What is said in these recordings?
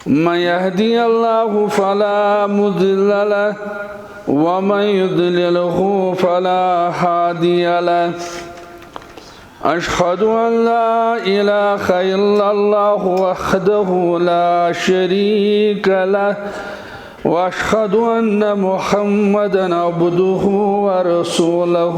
من يهدي الله فلا مضل له ومن يضلله فلا هادي له أشهد أن لا إله إلا الله وحده لا شريك له وأشهد أن محمدا عبده ورسوله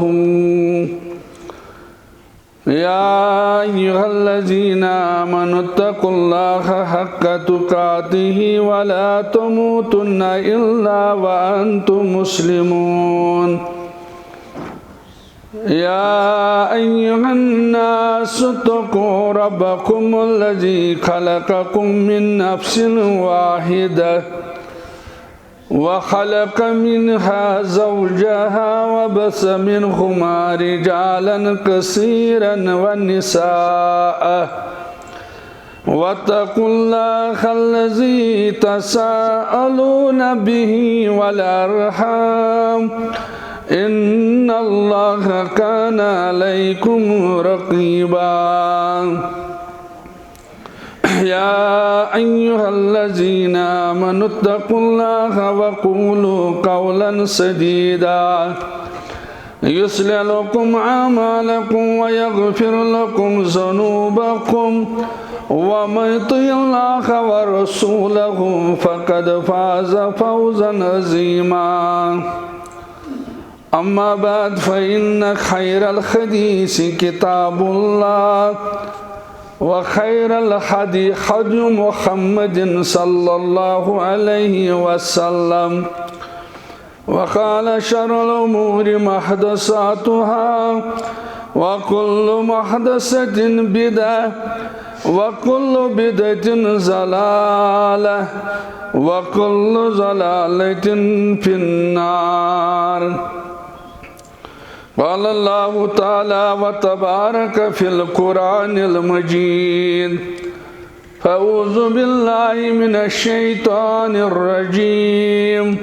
يا أيها الذين آمنوا اتقوا الله حق تقاته ولا تموتن إلا وأنتم مسلمون يا أيها الناس اتقوا ربكم الذي خلقكم من نفس واحدة وخلق منها زوجها وبث منهما رجالا كثيرا ونساء واتقوا الله الذي تساءلون به والأرحام إن الله كان عليكم رقيبا يا أيها الذين آمنوا اتقوا الله وقولوا قولا سديدا يصلح لكم أعمالكم ويغفر لكم ذنوبكم ومن يطع الله ورسوله فقد فاز فوزا عظيما أما بعد فإن خير الحديث كتاب الله وخير الهدي هدي محمد صلى الله عليه وسلم وقال شر الأمور محدثاتها وكل محدثة بدعة وكل بدعة ضلالة وكل ضلالة في النار قال الله تعالى وتبارك في القرآن المجيد فأعوذ بالله من الشيطان الرجيم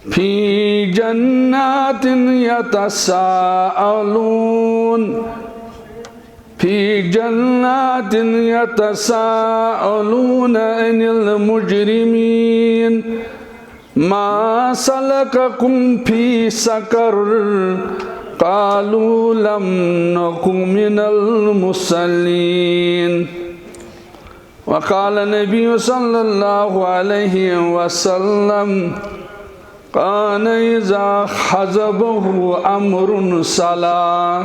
في جنات يتساءلون في جنات يتساءلون عن المجرمين ما سلككم في سقر قالوا لم نكن من المصلين وقال النبي صلى الله عليه وسلم كان إذا حزبه أمر صلى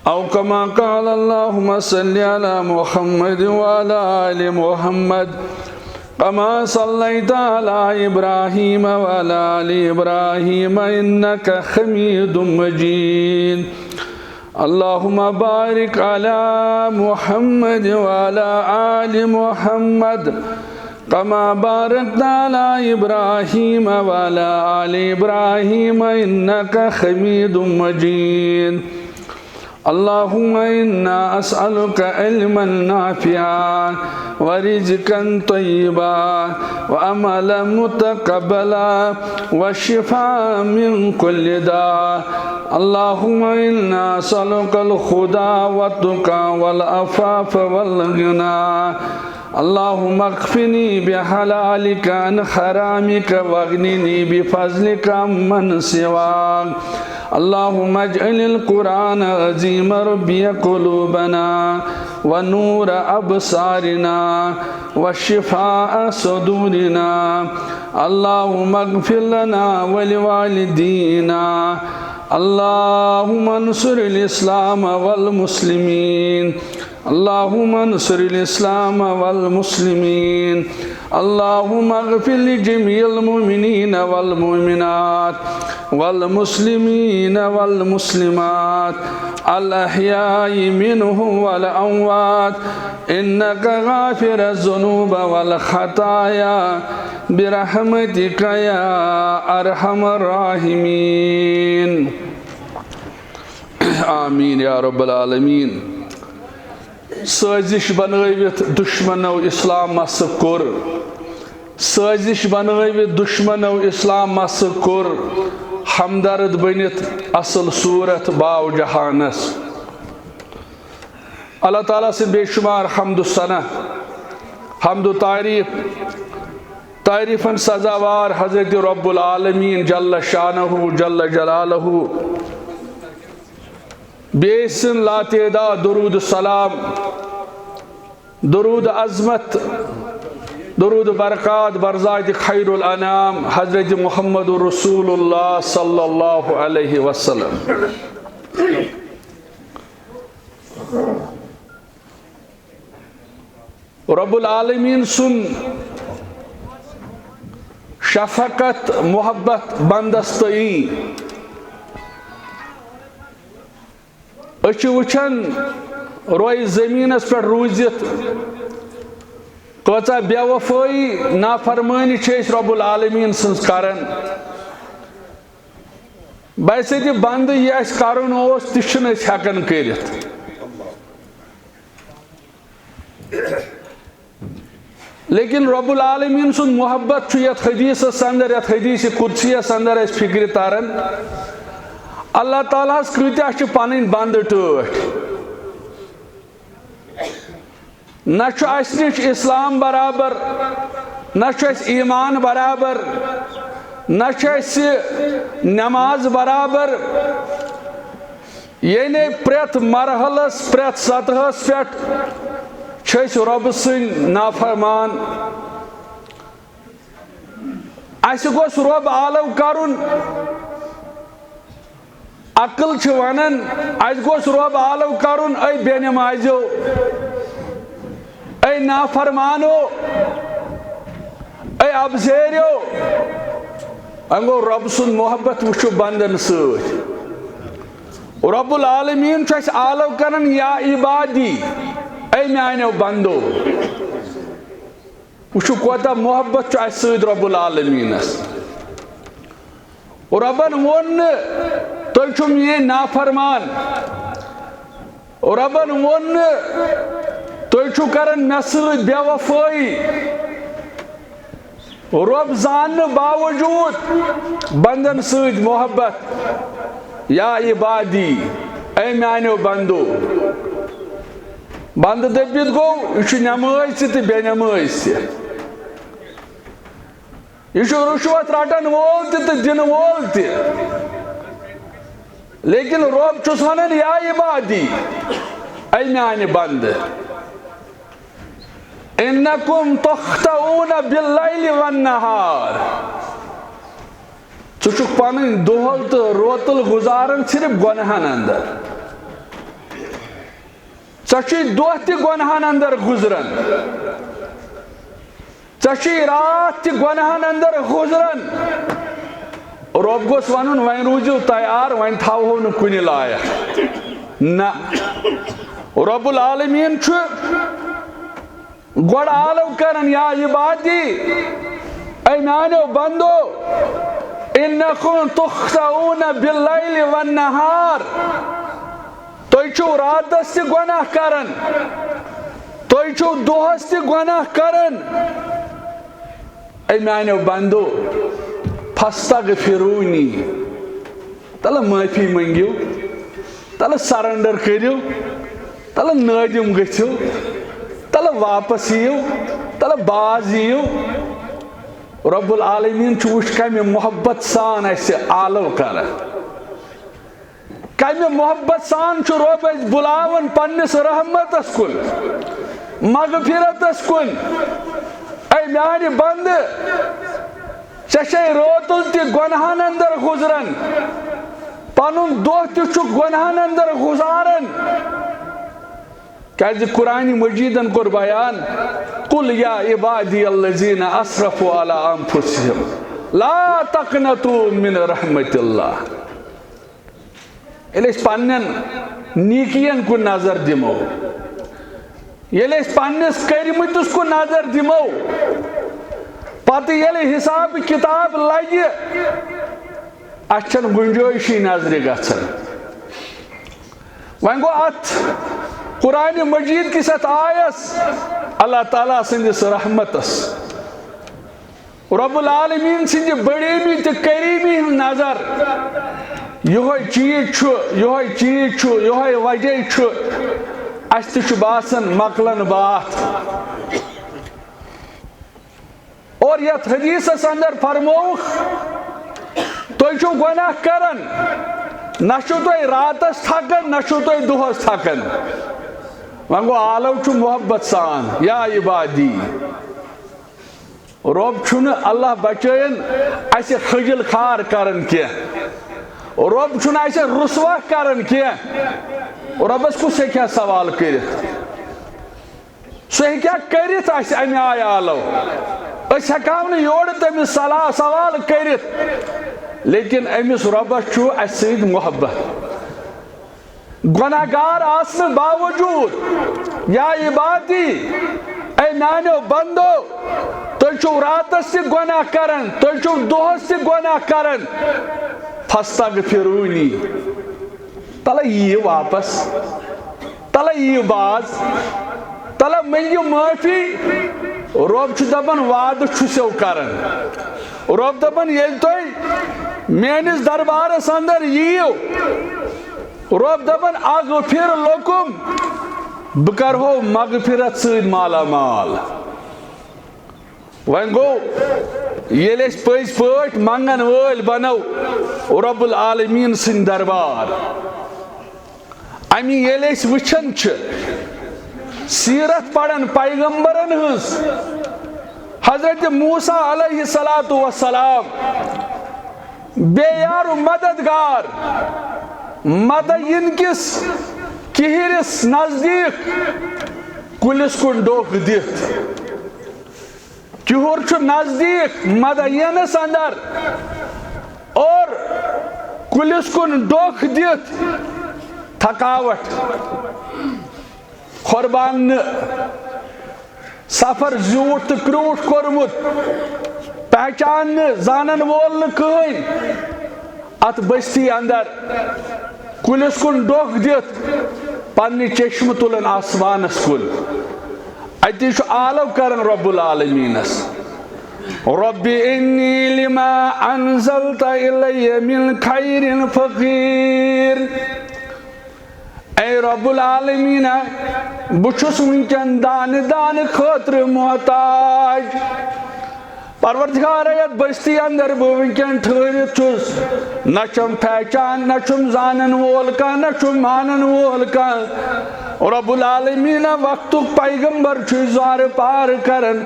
أو كما قال اللهم صل على محمد وعلى آل محمد كما صليت على إبراهيم وعلى آل إبراهيم إنك حميد مجيد اللهم بارك على محمد وعلى آل محمد كما باركت على إبراهيم وعلى آل إبراهيم إنك حميد مجيد اللهم إنا أسألك علما نافعا ورزقا طيبا وعملا متقبلا وشفاء من كل داء اللهم إنا أسألك الهدى والتقى والعفاف والغنى اللهم اكفني بحلالك عن حرامك واغنني بفضلك عمن سواك اللهم اجعل القرآن عظيم ربي قلوبنا ونور أبصارنا وشفاء صدورنا اللهم اغفر لنا ولوالدينا اللهم انصر الإسلام والمسلمين اللهم انصر الإسلام والمسلمين اللهم اغفر لجميع المؤمنين والمؤمنات والمسلمين والمسلمات الأحياء منهم والأموات إنك غافر الذنوب والخطايا برحمتك يا أرحم الراحمين آمين يا رب العالمين سازش بنٲوِتھ دُشمنو اِسلامس کوٚر سازش بنٲوِتھ دُشمنو اِسلامس کوٚر ہمدرد بٔنِتھ اصل صوٗرت باو جہانس اللہ تعالیٰ سٕنٛدۍ بے شُمار حمد ثنا حمد و تعریفن سزاوار حضرت رب العالمین جل شانہ جل جلالہ بیسن لا تعداد درود سلام درود عظمت درود برکات برزاد خیر الانام حضرت محمد رسول اللہ صلی اللہ علیہ وسلم. رب العالمین سن شفقت محبت بندس تئی وچھن روی زمینس پہ روزت کوتا بے وفائی نافرمانی چھ رب العالمین سنز کرن بیسے دی بند یہ اس کرن اوس تشن اس ہیکن کرت لیکن رب العالمین سن محبت چھو یت حدیث اندر یت حدیث قدسی اندر اس فکر تارن اللہ تعالیٰ اس کریتیا چھ پانین بند ٹوٹ نہ اس نش اسلام برابر نہ اس ایمان برابر نہ اس نماز برابر یعنی پریت مرحلس پریت سطحس پہ رب سن نافرمان اس گوس رب عالو کرن عقل ونن اس گوس رب عالو کرن اے بے نمازو اے نافرمانو اے ابزیرو انگو رب سن محبت وچو بندن سوت رب العالمین چھ عالو کرن یا عبادی اے میانو بندو وچو کوتا محبت چھ سوت رب العالمین ربن ون تو چھو یہ نافرمان ربن ون تو چھو کرن مسل بے وفائی رب زان باوجود بندن سید محبت یا عبادی اے میانو بندو بند دبیت گو یہ نماز تے بے نماز تے یہ رشوت رٹن وول تے دن وول تے لیکن رب چھس ونان یا عبادی اے میان بند انکم تخطئون باللیل والنہار ژٕ پنن دۄہل تہٕ روتل گزارن صرف گۄنہن اندر ژےٚ دۄہ تہِ گۄنہن اندر گزران ژےٚ رات تہِ گۄنہن اندر گزران رب گوٚژھ ونُن وۄنۍ روٗزِو تیار وۄنۍ تھاوہو نہٕ کُنہِ لایق نہ رب العالمین چھُ گوڑ عالو کرن یا عبادی اے میانو بندو انکم تخطئون باللیل والنہار تو چھو راتس تی گناہ کرن تو چھو دۄہس تی گناہ کرن اے میانو بندو فاستغفرونی تلہ معافی منگیو تلہ سرنڈر کریو تلہ نادم گژھو تلہ واپس یو تلہ باز یو رب العالمین چھ کمہ محبت سان اس عالو کر کمہ محبت سان چھ رب اس بلاون پنس رحمتس کن مغفرتس کن اے میانہ بند ژےٚ روتل تہ گنہن اندر گزران پنن دۄہ تہ چھُکھ گنہن اندر گزاران کیازِ قرآن مجیدن کور بیان قل یا عبادی الذین اسرفوا علی انفسہم لا تقنطوا من رحمت اللہ ییٚلہِ أسۍ پننٮ۪ن نیٖکین کُن نظر دِمو ییٚلہِ أسۍ پننِس کٔرمٕتِس کُن نظر دِمو پتہٕ ییٚلہِ حساب کتاب لگہِ اَسہِ چھنہٕ گُنجٲیشی نظرِ گژھان وۄنۍ گوٚو اتھ قرآن مجید کس ات آیس اللہ تعالیٰ سندس رحمتس رب العالمین سندی بڑیمی تو کریمی نظر یہ چیز یہ وجہ اس باسن مکلن بات اور یت حدیث اندر فرموک تو چھو گناہ کرن نشو تو راتس تھکن نشو تو دہس تھکن وانگو آلو چھو محبت سان یا عبادی رب چھن اللہ بچین ایسے خجل خار کرن کیا رب چھن ایسے رسوا کرن کیا ربس کو سے کیا سوال کرت سے کیا کرت ایسے امی آیا آلو اس حکام یور تمس سوال کرت لیکن امس ربس چھو ایسے محبت گناہگار آسن باوجود یا عبادی اے نانو بندو تو چھو راتس سے گناہ کرن تو چھو دہس سے گناہ کرن فاستغفرونی تلا یہ واپس تلا یہ باز تلا منگیو معافی رب چھو دبن وعد چھو سو کرن رب دبن یل توی مینس دربارس اندر ییو رب دبن اغفر لکم بکر ہو مغفرت سید مالا مال وین گو یل اس پز پاٹ منگن ول بنو رب العالمین سن دربار امی یل اس وچھن چھ سیرت پڑھن پیغمبرن ہز حضرت موسیٰ علیہ السلام بے یار مددگار مدین کس کہرس نزدیک کلس کن ڈوک دت کہر چھ نزدیک مدینس اندر اور کلس کن ڈوک دت تھکاوٹ قربان سفر زیوٹ تو کروٹ کورمت پہچان زانن وول کہین ات بستی اندر کلس کن ڈوک دت پنہ چشم تلن آسمانس کن اتی چھ آلو کرن رب العالمینس رب انی لما انزلت الی من خیر فقیر اے رب العالمین بچس ونکن دان خاطر محتاج پروردگار ایت بستی اندر ونکن ٹھہرت چھس نہ چھم پہچان نہ چھم زانن وول کان نہ چھم مانن وول کان رب العالمین وقت پیغمبر چھ زار پار کرن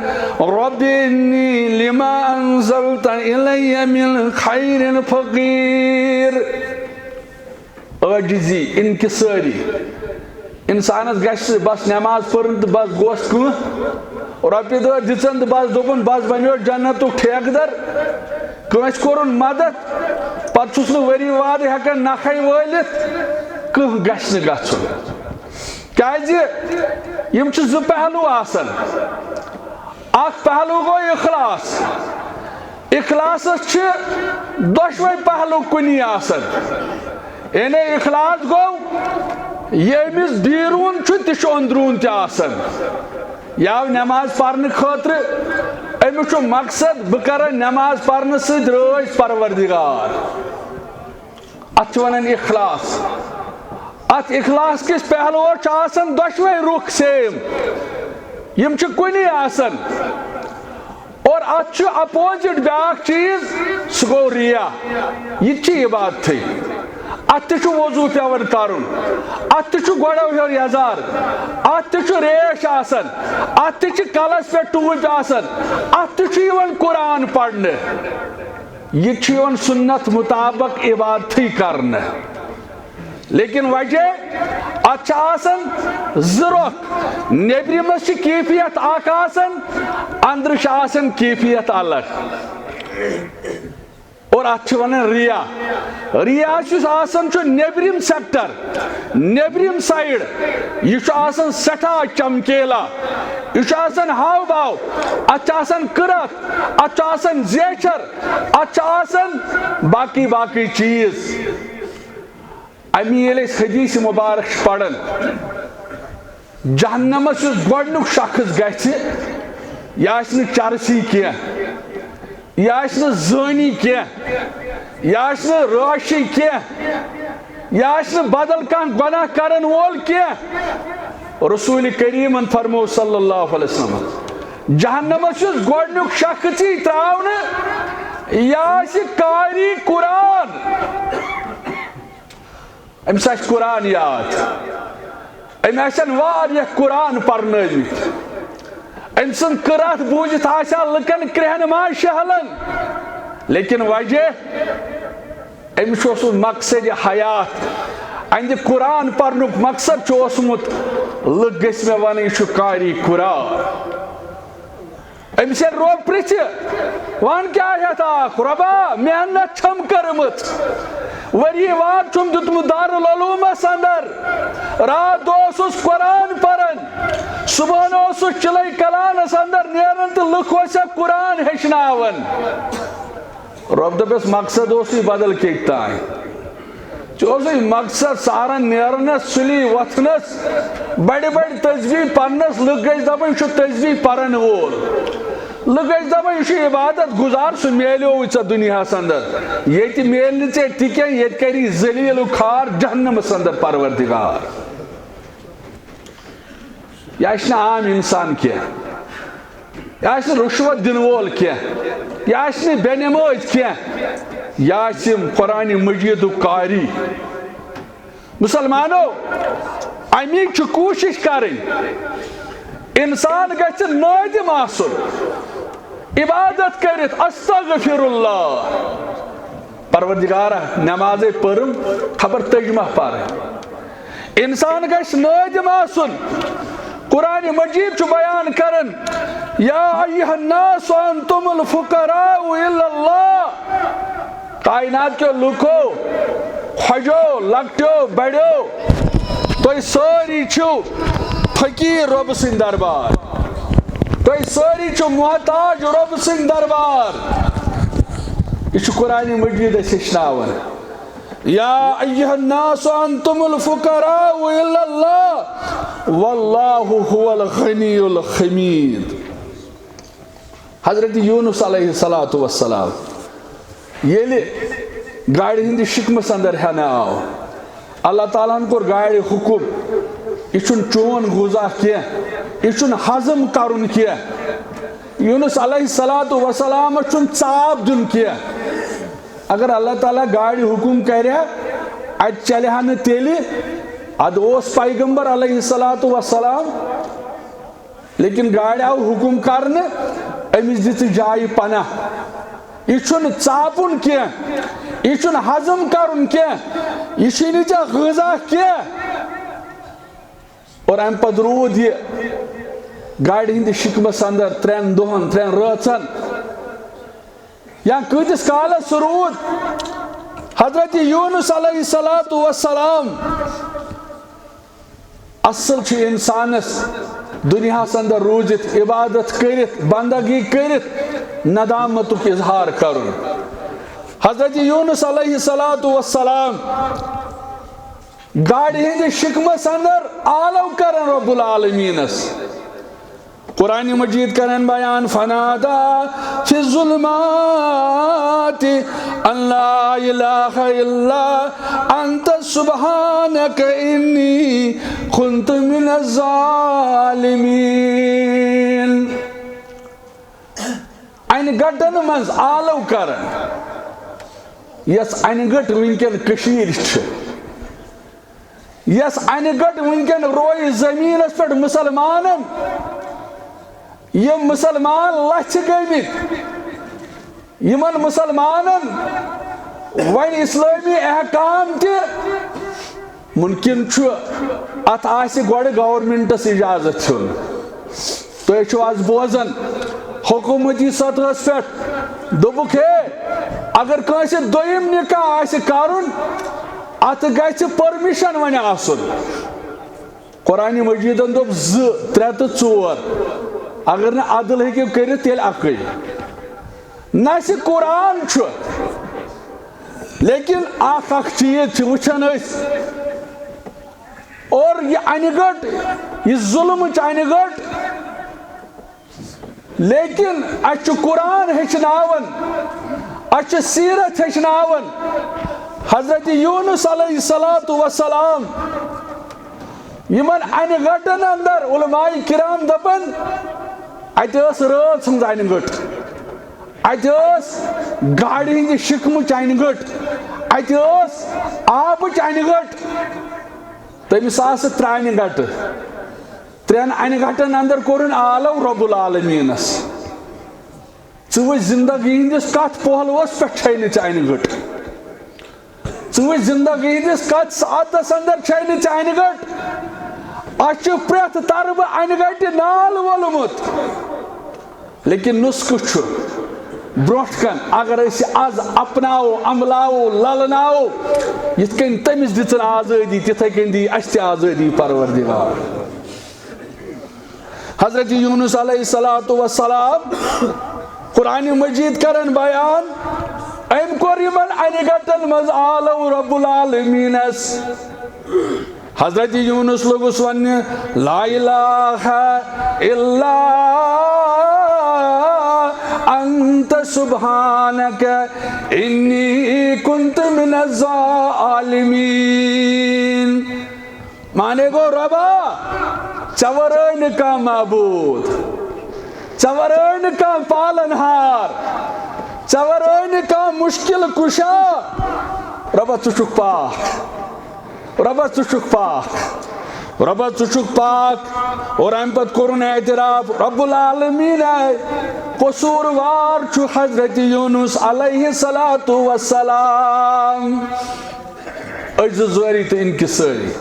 رب انی لما انزلت الی من خیر فقیر عاجزی انکساری انسانس گھس بس نماز پرن تو بس گوس کن رۄپیہِ دہ دِژن تو بس دوٚپُن بس بنیو جنتُک ٹھیکدر کٲنٛسہِ کوٚرُن مدد پتہٕ چھُس نہٕ ؤری وادٕ ہٮ۪کان نکھے وٲلِتھ کانٛہہ گژھِ نہٕ گژھُن کیازِ یِم چھِ زٕ پہلوٗ آسان اکھ پہلوٗ گوٚو اخلاص اخلاصس چھِ دۄشوے پہلوٗ کُنی آسان یعنی اخلاص گوٚو ییٚمِس بیرون چھُ تہِ چھُ أنٛدروٗن تہِ آسان یا نماز پرنہٕ خٲطرٕ أمِس چھُ مقصد بہٕ کرٕ نماز پرنہٕ سۭتۍ رٲضۍ پروردگار اتھ چھِ ونان اخلاص ات اخلاص کِس پہلوس چھِ آسان دۄشوے رُخ سیم یِم چھِ کُنی آسان اور ات چھُ اپوزٹ بیاکھ چیٖز سُہ گوٚو ریا یہِ تہِ چھِ عبادتھٕے ات تہِ چھُ وضوٗ پیوان کرُن ات تہِ چھُ گۄڈو ہیوٚر یزار ات تہِ چھُ ریش آسان ات تہِ چھِ کلس پٮ۪ٹھ ٹوٗپۍ آسان ات تہِ چھُ یِوان قرآن پرنہٕ یہِ چھُ یِوان سنت مطابق عبادتھٕے کرنہٕ لیکن وجہ ات چھِ آسان زٕ رۄخ نیبرِمس چھِ کیفیت اکھ آسان اندرٕ چھِ آسان کیفیت الگ اور ات چھِ ونان ریا ریا یُس آسان چھُ نیبرِم سیکٹر نیبرِم سایڈ یہِ چھُ آسان سٮ۪ٹھاہ چمکیلا یہِ چھُ آسان ہاو باو ات چھِ آسان کٕرکھ ات چھُ آسان زیچھر ات چھِ آسان باقی باقی چیٖز امی ییٚلہِ أسۍ حدیث مبارک چھِ پران جہنمس یُس گۄڈنیُک شخص گژھِ یہِ آسہِ نہٕ چرسی کینٛہہ یہِ آسہِ نہٕ زٲنی کینٛہہ یہِ آسہِ نہٕ رٲشی کینٛہہ یہِ آسہِ نہٕ بدل کانٛہہ گۄناہ کرن وول کینٛہہ رسول کریٖمن فرمو صلی اللہ علیہ وسلم جہنم گۄڈنیُک شخصی تراونے یہ قاری قرآن امس قرآن یاد امن واریاہ قرآن پرنٲومٕتۍ أمۍ سٕنٛز قرات بوٗزِتھ آسان لُکن کرٛہن ما شہلن لیکن وجہ أمِس اوسمُت مقصد حیات اہندِ قرآن پرنُک مقصد چھُ اوسمُت لُکھ گٔژھۍ مےٚ وَنٕنۍ یہِ چھُ قاری قرآن أمِس ییٚلہِ رۄب پرٛژھِ وَن کیٛاہ ہٮ۪تھ آکھ رۄبا محنت چھم کٔرمٕژ ؤری واد چھُم دیُتمُت دارالعلوٗمس اندر رات دۄہ اوسُس قرآن پران صبحن اوسُس چِلے کلانس اندر نیران تہٕ لُکھ ٲسکھ قرآن ہیٚچھناوان رۄب دوٚپُس مقصد اوسُے بدل کیٚنٛہہ تانۍ ژےٚ اوسُے مقصد سہرن نیرنس سُلی وۄتھنس بڑِ بڑِ تسبیح پرنس لُکھ گژھِ دپان یہِ چھُ تسبیح پرن وول لُکھ گژھِ دپان یہِ چھُ عبادت گزار سُہ میلیووُے ژےٚ دُنیاہس اندر ییٚتہِ میلہِ نہٕ ژےٚ تہِ کینٛہہ ییٚتہِ کری ذلیٖل و خار جہنمس اندر پروردگار یہِ آسہِ نہٕ عام انسان کینٛہہ یہِ آسہِ نہٕ رُشوت دِنہٕ وول کینٛہہ یہِ آسہِ نہٕ بے نمٲز کینٛہہ یہِ آسہِ قرآنِ مجیٖدُک قاری مُسلمانو امیِچ چھُ کوٗشش کرٕنۍ انسان گژھِ نٲدِم آسُن عبادت کٔرِتھ استغفر اللہ پروردگارا نمازے پٔرٕم خبر تٔجمہ پرٕنۍ انسان گژھِ نٲدِم آسُن قرآن مجید چھُ بیان کران یا ایھا الناس انتم الفقراء الی اللہ کائنات کے لوکو کھوجو لکٹیو بڑیو تُہۍ سٲری چھِو فقیر رۄب سٕنٛدۍ دربار تُہۍ سٲری چھِو محتاج رۄب سٕنٛدۍ دربار یہ چھُ قرآن مجید اَسہِ ہیٚچھناوان یا ایھا الناس انتم الفقراء الی اللہ واللہ هو الغنی الحمید حضرت یونس علیہ الصلوۃ والسلام ییٚلہِ گاڑِ ہٕنٛدِس شِکمس اندر ہٮ۪نہٕ آو اللہ تعالیٰ ہن کوٚر گاڑِ حُکُم یہِ چھُنہٕ چون غذا کینٛہہ یہِ چھُنہٕ ہضم کرُن کینٛہہ یونس علیہ الصلوۃ والسلامس چھُنہٕ ژاپ دیُن کینٛہہ اگر اللہ تعالیٰ گاڑِ حُکُم کرِ ہا اتہِ چلہِ ہا نہٕ تیٚلہِ ادٕ اوس پیغمبر علیہ الصلوۃ والسلام لیکن گاڑِ آو حُکُم کرنہٕ أمِس دِژٕ جایہِ پناہ یہِ چھُنہٕ ژاپُن کینٛہہ یہِ چھُنہٕ ہضم کرُن کینٛہہ یہِ چھُے نہٕ ژےٚ غذا کینٛہہ اور امہِ پتہٕ روٗد یہِ گاڑِ ہٕنٛدِس شِکمس اندر 3 دۄہن 3 رٲژن یا کۭتِس کالس سُہ روٗد حضرت یونس علیہ الصلوۃ والسلام اصل چھُ انسانس دنیاہس اندر روٗزِتھ عبادت کٔرِتھ بندگی کٔرِتھ ندامتُک اظہار کرُن حضرت یونس علیہ الصلوۃ والسلام گاڑِ ہٕنٛدِس شِکمس اندر آلو کرن رب العالمینس قرآن مجید کرن بیان فنادا فی الظلمات ان لا الہ الا انت سبحانک انی کنت من الظالمین انہِ گٹن منٛز آلو کرن یس انہِ گٹ ونکٮ۪ن کٔشیٖر چھِ یس انہِ گٹ ونکٮ۪ن رویہِ زٔمیٖنس پٮ۪ٹھ مُسلمانن یم مسلمان لچھ گٔمٕتۍ یمن مسلمانن وۄنۍ اسلٲمی احکام تہِ ممکن چھُ اتھ آسہِ گۄڈٕ گورمنٹس اجازت ہیوٚن تُہۍ چھِو آز بوزان حکوٗمتی سطحس پٮ۪ٹھ دوٚپُکھ ہے اگر کٲنٛسہِ دوٚیِم نکاح آسہِ کرُن اتھ گژھِ پٔرمِشن وۄنۍ آسُن قرآنِ مجیٖدن دوٚپ 2 3 تہٕ 4 اگر نہٕ عدل ہیٚکِو کٔرِتھ تیٚلہِ اکٕے نَسہِ قرآن چھُ لیکن اکھ چیٖز چھِ وٕچھان أسۍ اور یہِ انہِ گٔٹ یہِ ظُلمٕچ انہِ گٔٹ لیکن اَسہِ چھُ قرآن ہیٚچھناوان اَسہِ چھُ سیٖرت ہیٚچھناوان حضرت یونس علیہ الصلوۃ والسلام یمن انہِ گٹن اندر علماء کرام دپان اتس رٲژ ہٕنٛز انہِ گٔٹ اتہِ ٲس گاڑِ ہٕنٛدِ شِکمٕچ انہِ گٔٹ اتہِ ٲس آبٕچ انہِ گٔٹ تٔمِس آسہٕ ترٛےٚ انہِ گٹہٕ ترٛٮ۪ن انہِ گٹن اندر کوٚرُن آلو رۄب العالمیٖنس ژٕ وٕچھ زندگی ہٕنٛدِس کتھ پہلوس پٮ۪ٹھ چھے نہٕ ژےٚ انہِ گٔٹ ژٕ وٕچھ زندگی ہٕنٛدِس کتھ ساتس اندر چھے نہٕ ژےٚ انہِ گٔٹ اَسہِ چھُ پرٛٮ۪تھ طرفہٕ انہِ گٹہِ نال وولمُت لیکن نسخہٕ چھُ برونٛٹھ کن اگر أسۍ آز اپناوو عملاوو للناوو یِتھ کٔنۍ تٔمِس دِژٕن آزٲدی تِتھَے کٔنۍ دی اَسہِ تہِ آزٲدی پروردگار حضرت یونس علیہ الصلوۃ والسلام قرآن مجید کرن بیان أمۍ کوٚر یِمن انہِ گٹن منٛز آلو رب العالمیٖنس حضرت یونس لوٚگُس وننہِ لا الہ الا انت سبحانک انی کنت من الظالمین مانے گو ربا ژےٚ ورٲے نہٕ کانٛہہ معبوٗد ژےٚ ورٲے نہٕ کانٛہہ پالن ہار ژےٚ ورٲے نہٕ کانٛہہ مُشکِل کُشا ربا ژٕ چھُکھ پاک ربا ژٕ چھُکھ پاک ربا ژٕ چھُکھ پاک اور امہِ پتہٕ کوٚرُن اعتراف رب العالمیٖن قصوٗروار چھُ حضرت یونس علیہ الصلوۃ والسلام أسۍ زٕ زورِ تہٕ انکسٲری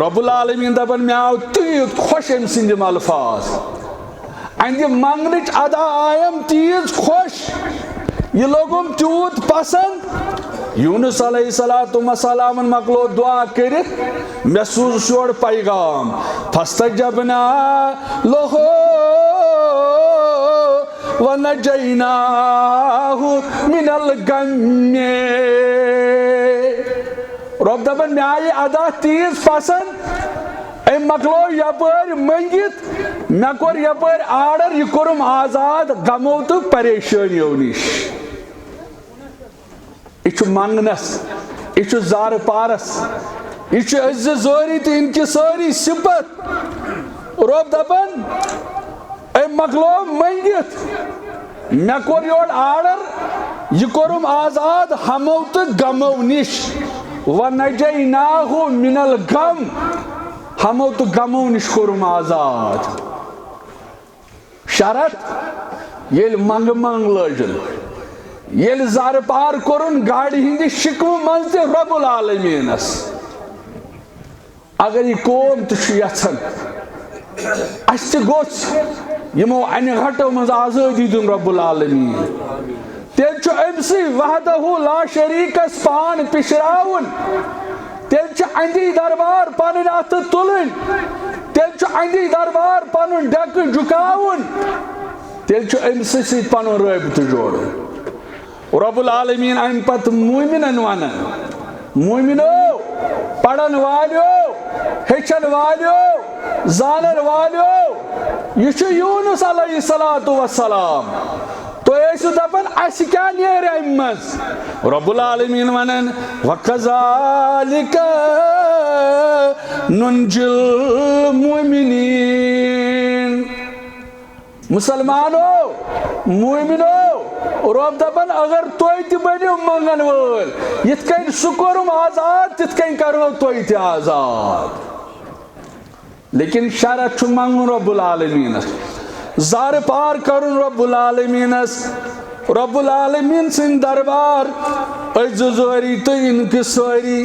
رب العالمیٖن دپان مےٚ آو تیٖژ خۄش أمۍ سٕنٛدۍ یِم الفاظ اہنٛدِ منگنٕچ ادا آیم تیٖژ خۄش یہِ لوٚگُم تیوٗت پسنٛد یونس علیہ الصلوۃ والسلامن مکلو دعا کٔرِتھ مےٚ سوٗزُس یورٕ پیغام فاستجبنا لہُ ونجیناہُ من الغم رۄب دپان مےٚ آیہِ ادا تیٖژ پسنٛد أمۍ مکلو یپٲرۍ منٛگِتھ مےٚ کوٚر یپٲرۍ آرڈر یہِ کوٚرُم آزاد غمو تہٕ پریشٲنیو نِش یہِ چھُ منگنس یہِ چھُ زارٕ پارس یہِ چھُ أسۍ زٕ زورِ تہٕ انکسٲری صفت رۄب دپان أمۍ مکلو منٛگِتھ مےٚ کوٚر یورٕ آرڈر یہِ کوٚرُم آزاد ہمو تہٕ غمو نِش ونجیناہُ من الغم ہمو تہٕ غمو نِش کوٚرُم آزاد شرط ییٚلہِ منٛگہٕ منٛگ لٲجِن ییٚلہِ زارٕ پار کوٚرُن گاڑِ ہٕنٛدِ شِکمہٕ منٛز تہِ رۄب العالمیٖنس اگر یہِ قوم تہِ چھُ یژھان اَسہِ تہِ گوٚژھ یِمو انہِ گٹو منٛز آزٲدی دیُن رۄب العالمیٖن تیٚلہِ چھُ أمسٕے وحدہ لا شریٖکس پان پِشراوُن تیٚلہِ چھُ اَندی دربار پنٕنۍ اَتھٕ تُلٕنۍ تیٚلہِ چھُ اَندی دربار پنُن ڈیٚکہٕ جُکاوُن تیٚلہِ چھُ أمسٕے سۭتۍ پنُن رٲبطہٕ جوڑُن رب العالمیٖن امہِ پتہٕ موٗمِنن ونان موٗمِنو پرن والیو ہیٚچھن والیو زانن والیو یہِ چھُ یونس علیہ الصلوۃ والسلام تُہۍ ٲسِو دپان اَسہِ کیٛاہ نیرِ امہِ منٛز رب العالمیٖن ونان وکذالِکَ نُنجِی المؤمنیٖن مسلمانو موٗمِنو رۄب دپان اگر تُہۍ تہِ بٔنِو منگن وٲلۍ یِتھ کٔنۍ سُہ کوٚرُم آزاد تِتھ کٔنۍ کرہو تُہۍ تہِ آزاد لیکن شرط چھُ منگُن رۄب العالمیٖنس زارٕ پار کرُن رۄب العالمیٖنس رۄب العالمیٖن سٕنٛدۍ دربار أسۍ زٕ زورِ تہٕ انکسٲری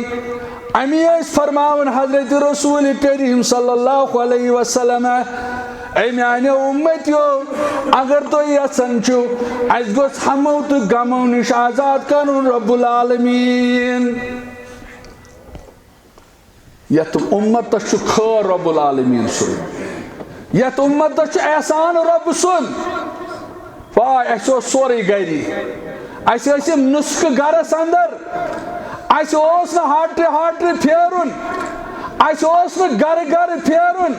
امی ٲسۍ فرماوان حضرت رسول کریم صلی اللہ علیہ وسلم اے میانیو اُمتیو اگر تُہۍ یژھان چھِو اَسہِ گوٚژھ ہمو تہٕ غمو نِش آزاد کرُن رۄب العالمیٖن یتھ اُمتس چھُ خٲر رۄب العالمیٖن سُنٛد یتھ اُمتس چھُ احسان رۄب سُنٛد واے اَسہِ اوس سورُے گری اَسہِ ٲسۍ یِم نُسخہٕ گرس اندر اَسہِ اوس نہٕ ہاٹرِ ہاٹرِ پھیرُن اَسہِ اوس نہٕ گرٕ گرٕ پھیرُن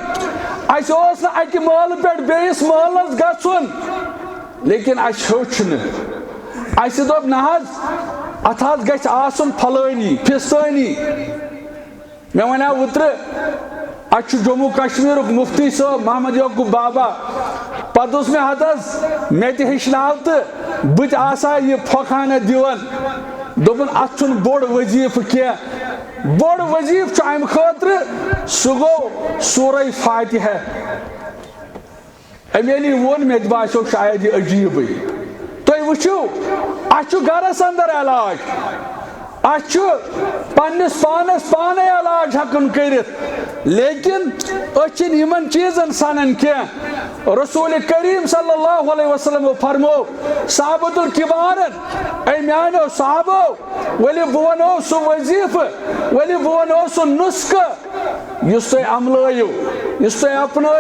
اَسہِ اوس نہٕ اَکہِ مٲلہٕ پٮ۪ٹھ بیٚیِس مٲلس گژھُن لیکن اَسہِ ہیوٚچھ نہٕ اَسہِ دوٚپ نہ حظ اتھ حظ گژھِ آسُن پھلٲنی فِستٲنی مےٚ وَنیو اوترٕ اچھو جموں کشمیر مفتی صاحب محمد یعقوب بابا پتہ اس میں حتس میں تہ ہیچناو تو بت آسا یہ پھوکھانہ دیوان دوپن ات چھن بوڑ وظیف کیا بوڑ وظیف چھ ام خاطر سہ گو سورہ فاتحہ امیلی وون میں باسو شاید یہ عجیب تھی وچھو اچھو گرس اندر علاج اچھو پنس پانس پانے علاج ہکن کرت لیکن اچھن یمن چیزن سنن کیا رسول کریم صلی اللہ علیہ وسلم فرمو صحابۃ الکبارن اے میانو صحابو ولی بونو سو وظیف ولی بونو سو نسخہ یس تھی عملو یس تھی اپنو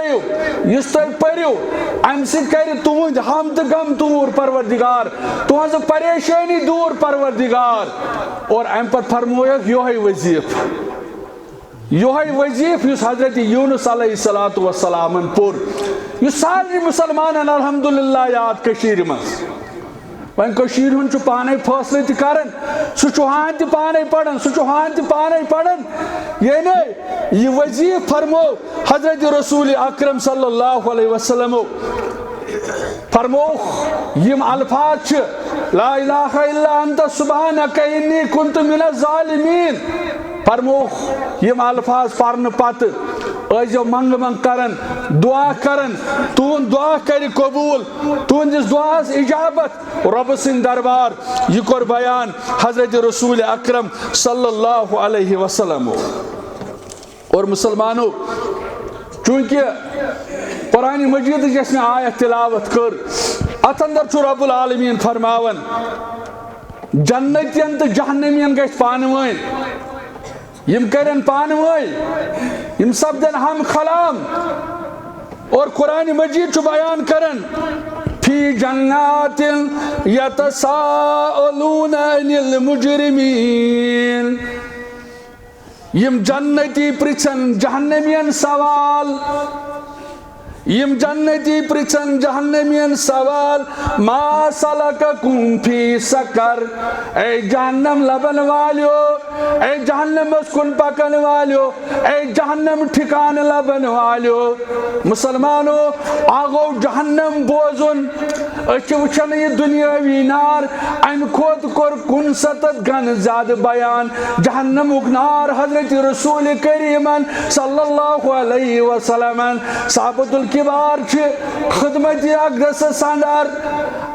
یس تھی پریو ام سۭتۍ کرِ تُہُنٛد ہم تہٕ غم دوٗر پروردگار تُہنٛز پریشانی دور پروردگار اور ام پتہٕ فرمویکھ یہوے وظیف یس حضرت یونس علیہ الصلوۃ والسلام پور یہ سارے مسلمان الحمدللہ یاد کشیر مز وین کشیر ہن چھ پانے فیصلے تہ کرن سہ چوہان تہ پانے پڑھن سہ چوہان تہ پانے پڑھن یعنی یہ وظیف فرمو حضرت رسول اکرم صلی اللہ علیہ وسلم فرموخ یم الفاظ چھ لا الہ الا انت سبحانک انی کنت من الظالمین فرموخ یم الفاظ پرن پتہ ایزو منگ منگ کرن دعا کرن تون دعا کری قبول تون جس دعا اجابت رب سن دربار یہ کر بیان حضرت رسول اکرم صلی اللہ علیہ وسلم اور مسلمانوں چونکہ قرآن مجید جس میں آیت تلاوت کر ات اندر چھو رب العالمین فرماون جنتین تو جہنمین گیس پانوائن یم کرن پانوائن یم سبدن ہم خلام اور قرآن مجید چھو بیان کرن فی جنات یتساءلون عن المجرمین یم جنتی پرچن جہنمین سوال یم جنتی پرچن جہنمین سوال ما سلککم فی سقر اے جہنم لبن والیو اے جہنم اسکن پکن والیو اے جہنم ٹھکان لبن والیو مسلمانو آگو جہنم بوزن اچھ وچھن یہ دنیاوی نار ام خود کر کن ستت گن زیاد بیان جہنم اگنار حضرت رسول کریمن صلی اللہ علیہ وسلم صحابت الکبار چھ خدمت اقدس سندر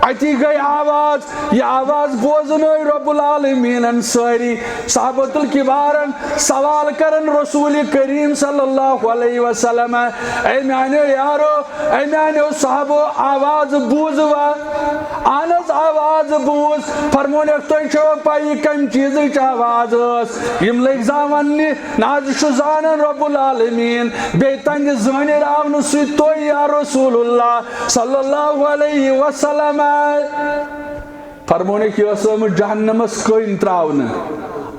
اتی گئی آواز یہ آواز بوزن رب العالمین ساری صحابت الکبارن سوال کرن رسول کریم صلی اللہ علیہ وسلم اے میانو یارو اے میانو صحابو آواز بوزوا آنس آواز بوز فرمونیک تو چھو پائی کم چیز آواز یم لگ زامنی ناز شو زانن رب العالمین بیتنگ زمانی راون سی تو یا رسول اللہ صلی اللہ علیہ وسلم فرمونیک یہ اسم جہنمس کوئی تراؤن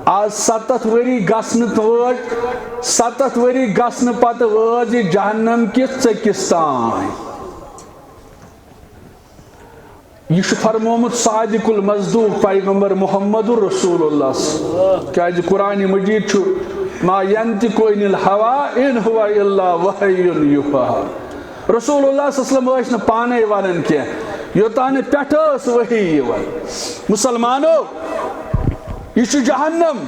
آج 7 وری گسن توج 7 وری گسن پت وز جہنم کس چکستان یہ فرمومت صادق المصدوق پیغمبر محمد رسول اللہ کیا قرآن مجید چھو ما ینطق عن الہوى ان هو الا وحی یوحی رسول اللہ صلی اللہ علیہ وسلم پانے ونن کیا یوتانے پیٹھس وحی مسلمانوں یہ جہنم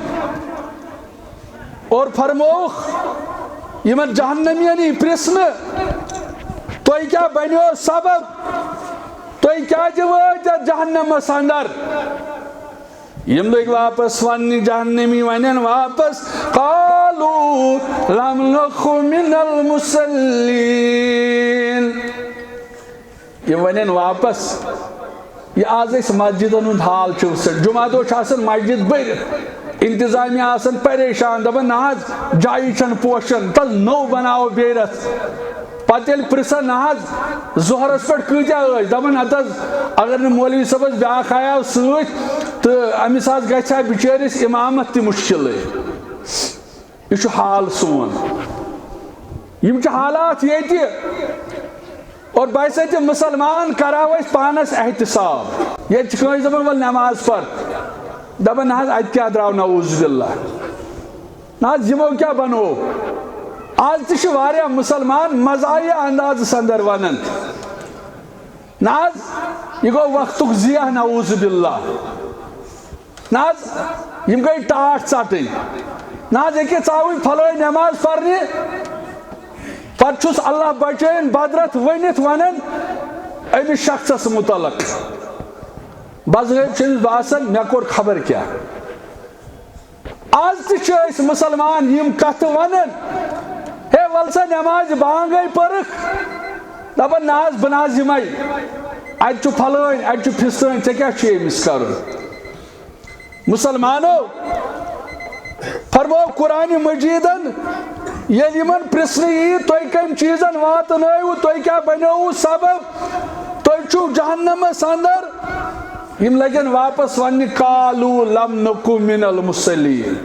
اور فرموخ یمن جہنمینی پرسن تو کیا بنیو سبب تو کیا جوات جہنم اندر یم لوگ واپس ونی جہنمی ونن واپس قالوا لم نخ من المصلین یہ ونن واپس یہ آز اس مسجدن ہند حال جمعہ دو مسجد بر انتظامیہ آسن پریشان دپان ناز جائی چھن پوشن تل نو بناو بیرت پتہ یل پرسن ناز ظہرس پہ کتیا دپان اتز اگر مولوی صبس بیاکھ آیا ست تو امس گھا بچارس امامت تہ مشکل یہ حال سون یم حالات یہ اور بحث مسلمان کراو اس پانس احتساب یہ کنس دپان ول نماز پر دپان ناز ات کیا درو نعوذ باللہ ناز یمو کیا بنو آج تش واریاہ مسلمان مزاحیہ انداز سندر ونن ناز یہ گو وقتک ضیاہ نعوذ باللہ ناز یم گئی ٹاٹ ژٹٕنۍ ناز ایکے ژاوٕے پھلٲنۍ نٮ۪ماز پرنہِ پتہٕ چھُس اللہ بچٲیِن بدرت ؤنِتھ ونان أمِس شخصس متعلق بظٲہِر چھُ أمِس باسان مےٚ کوٚر خبر کیٛاہ آز تہِ چھِ أسۍ مسلمان یم کتھٕ ونان ہے ول سا نٮ۪مازِ بانگے پٔرٕکھ دپان ناز بہٕ ناز یِمے اتہِ چھُ پھلٲنۍ اتہِ چھُ فِستٲنۍ ژےٚ کیٛاہ چھُے أمِس کرُن مسلمانو فرمو قرآن مجیدن ییٚلہِ یِمن پرژھنہٕ یی تُہۍ کمہِ چیٖزن واتنٲیوٕ تُہۍ کیٛاہ بنیووٕ سبب تُہۍ چھُو جہنمس اندر یم لگن واپس وننہِ قالوٗ لم نکُ من المصلیٖن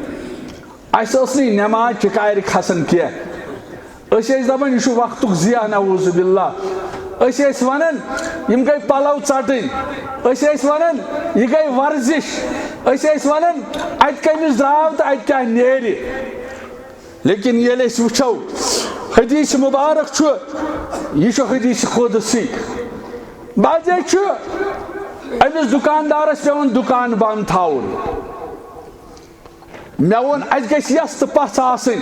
اسہِ ٲس نہٕ نٮ۪ماز چِکارِ کھسان کینٛہہ أسۍ ٲسۍ دپان یہِ چھُ وقتُک ضیاہ نعوذ باللہ أسۍ ٲسۍ ونان یم گٔے پلو ژٹٕنۍ أسۍ ٲسۍ ونان یہِ گٔے ورزش أسۍ ٲسۍ ونان اتہِ کٔمِس درٛاو تہٕ اتہِ کیٛاہ نیرِ لیکن ییٚلہِ أسۍ وٕچھو حدیث مبارک چھُ یہِ چھُ حدیث قُدسی بعضے چھُ أمِس دُکاندارس پیوان دُکان بنٛد تھاوُن مےٚ ووٚن اسہِ گژھِ یَس تہٕ پژھ آسٕنۍ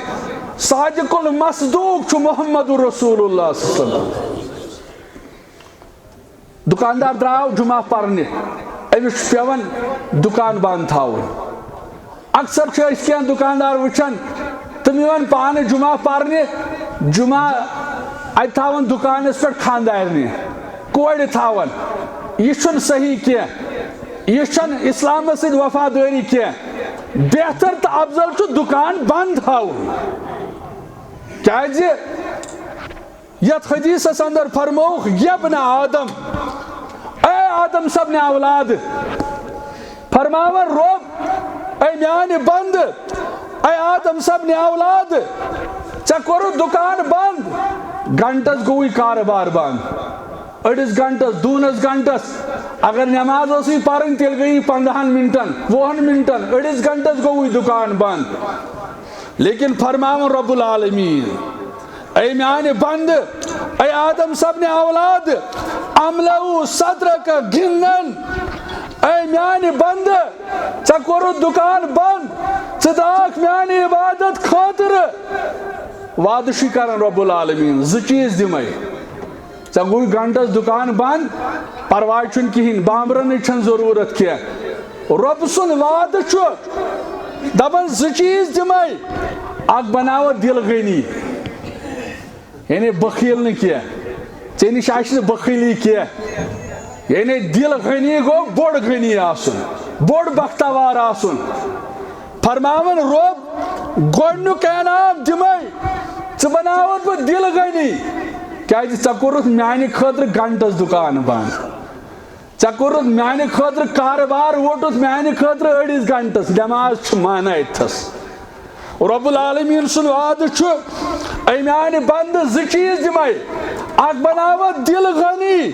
صادق المصدوق چھُ محمد رسول اللہ صلی اللہ علیہ وسلم دُکاندار درٛاو جُمعہ پرنہِ أمِس چھُ پیوان دُکان بنٛد تھاوُن اکثر چھِ أسۍ کینٛہہ دُکاندار وٕچھان تِم یِوان پانہٕ جُمعہ پرنہِ جُمعہ اتہِ تھاوان دُکانس پٮ۪ٹھ خانٛدارنہِ کورِ تھاوان یہ چھُنہٕ صحیح کینٛہہ یہ چھُنہٕ اسلامس سۭتۍ وفادٲری کینٛہہ بہتر تہٕ افضل چھُ دُکان بنٛد تھاوُن کیٛازِ یتھ حدیثس اندر فرمووُکھ یبنہ آدم اے آدم سبنہِ اولاد فرماون رۄب اے میانہِ بندٕ اے آدم سبنہِ اولاد ژےٚ کوٚرُتھ دُکان بنٛد گنٹس گوٚوٕے کارٕبار بنٛد أڑِس گنٹس دوٗنس گنٹس اگر نٮ۪ماز ٲسٕے پرٕنۍ تیٚلہِ گٔیی 15 منٹن 20 منٹن أڑِس گنٹس گوٚوٕے دُکان بنٛد لیکن فرماون رب العالمیٖن اے میانہِ بندٕ اے آدم سبنہِ اولاد عملو صدرک گِنٛدن اے میانہِ بندٕ ژےٚ کوٚرُتھ دُکان بنٛد ژٕ دراکھ میانہِ عبادت خٲطرٕ وعدٕ چھُے کران رب العالمیٖن زٕ چیٖز دِمے ژےٚ گوٚوٕے گنٹس دُکان بنٛد پرواے چھُنہٕ کِہینۍ بامبرنٕچ چھنہٕ ضروٗرت کینٛہہ رۄبہٕ سُنٛد وعدٕ چھُ دپان زٕ چیٖز دِمے اکھ بناوتھ دل غنی یعنی بخیل نہٕ کینٛہہ ژےٚ نِش آسہِ نہٕ بخیلی کینٛہہ یعنی دل غنی گوٚو بوٚڑ غنی آسُن بوٚڑ بختوار آسُن فرماون رۄب گۄڈنیُک انعام دِمے ژٕ بناوتھ بہٕ دل غنی کیٛازِ ژےٚ کوٚرُتھ میانہِ خٲطرٕ گنٹس دُکان بنٛد ژےٚ کوٚرُتھ میانہِ خٲطرٕ کارٕبار ووٚٹُتھ میانہِ خٲطرٕ أڑِس گنٹس نٮ۪ماز چھِ مانا اتھس رب العالمیٖن سُنٛد وعدٕ چھُ اے میانہِ بندٕ زٕ چیٖز دِمے اکھ بناوتھ دل غنی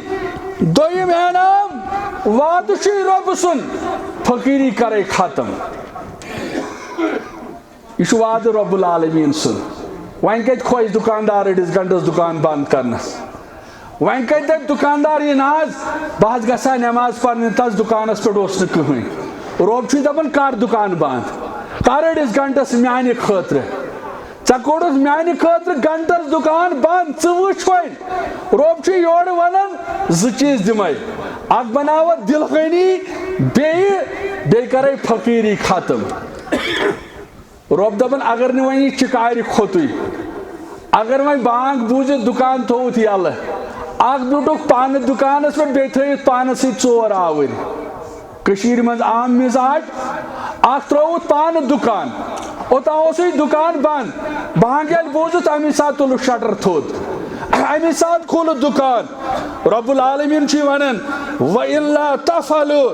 دوٚیِم انعام وعدٕ چھُے رۄبہٕ سُنٛد فقیٖری کرے ختم یہ چھُ وعدٕ رب العالمیٖن سُنٛد وۄنۍ کتہِ کھوژِ دُکاندار أڑِس گنٹس دُکان بنٛد کرنس وۄنۍ کتہِ دپہِ دُکاندار یہِ نہ حظ بہٕ حظ گژھٕ ہا نٮ۪ماز پرنہِ تس دُکانس پٮ۪ٹھ اوس نہٕ کٕہٕنۍ رۄب چھُے دپان کر دُکان بنٛد کر أڑِس گنٹس میانہِ خٲطرٕ ژےٚ کوٚڑُتھ میانہِ خٲطرٕ گنٹس دُکان بنٛد ژٕ وٕچھ وۄنۍ رۄب چھُ یورٕ ونان زٕ چیٖز دِمے اکھ بناوتھ دل غنی بیٚیہِ کرے فقیٖری ختم رۄب دپان اگر نہٕ وۄنۍ یہِ چِکارِ کھوٚتُے اگر وۄنۍ بانگ بوٗزِتھ دُکان تھووُتھ یلہٕ اکھ بیوٗٹھُکھ پانہٕ دُکانس پٮ۪ٹھ بیٚیہِ تھٲیِتھ پانس سۭتۍ 4 آوٕرۍ کٔشیٖرِ منٛز عام مِزاج اکھ ترٛووُتھ پانہٕ دُکان اوٚتام اوسُے دُکان بنٛد بانگ ییٚلہِ بوٗزُتھ امی ساتہٕ تُلُکھ شٹر تھوٚد امی ساتہٕ کھوٗلُکھ دُکان رب العالمیٖن چھُے ونان وَإِلَّا تَفْعَلُوا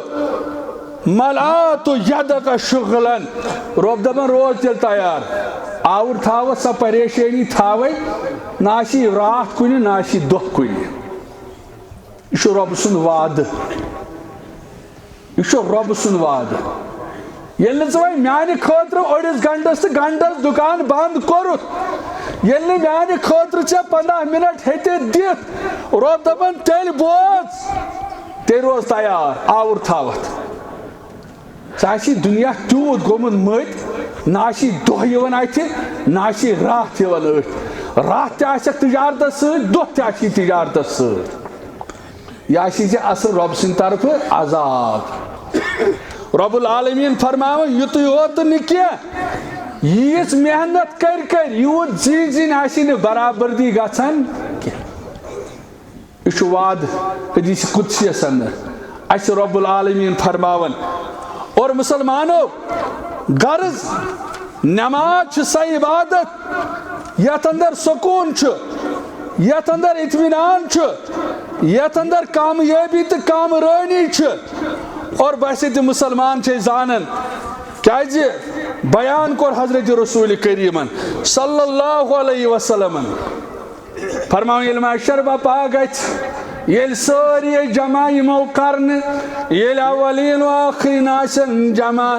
مَلْعَاتُ يَدَكَ شُغْلًا رۄب دپان روز تیٚلہِ تیار آوُر تھاوَتھ سۄ پریشٲنی تھاوَے نہ آسی راتھ کُنہِ نہ آسی دۄہ کُنہِ یہ چھُ رۄبہٕ سُنٛد وعدٕ یہ چھُ رۄبہٕ سُنٛد وعدٕ ییٚلہِ نہٕ ژٕ وۄنۍ میانہِ خٲطرٕ أڑِس گنٹس تہٕ گنٹس دُکان بنٛد کوٚرُتھ ییٚلہِ نہٕ میانہِ خٲطرٕ ژےٚ 15 منٹ ہیٚتہِ دِتھ رۄب دَپان تیٚلہِ بوز تیٚلہِ روز تیار آوُر تھاوَتھ ژےٚ آسی دُنیا تیوٗت گوٚمُت مٔتۍ نہ آسی دۄہ یِوان اَتھِ نہ آسی راتھ یِوان أتھۍ راتھ تہِ آسٮ۪کھ تِجارتس سۭتۍ دۄہ تہِ آسی تِجارتس سۭتۍ یہِ آسی ژےٚ اَصٕل رۄبہٕ سٕنٛدِ طرفہٕ عذاب رۄب العالمیٖن فرماوان یُتُے یوت نہٕ کینٛہہ ییٖژ محنت کٔرۍ یوٗت زِنۍ آسی نہٕ برابردی گژھان کینٛہہ یہِ چھُ وعدٕ حدیٖث قُدسیَس اندر اَسہِ رۄب العالمیٖن فرماوان اور مُسلمانو غرض نماز چھِ سۄ عبادت یتھ اندر سکوٗن چھُ یتھ اندر اطمینان چھُ یتھ اندر کامیٲبی تہٕ کامرٲنی چھِ اور باسہِ تہِ مُسلمان چھِ زانان کیازِ بیان کوٚر حضرت رسول کریٖمن صلی اللہ علیہ وسلمن فرماوان ییٚلہِ محشر بپا گژھِ ییٚلہِ سٲری جمع یِمو کرنہٕ ییٚلہِ اولین و آخرین آسن جمع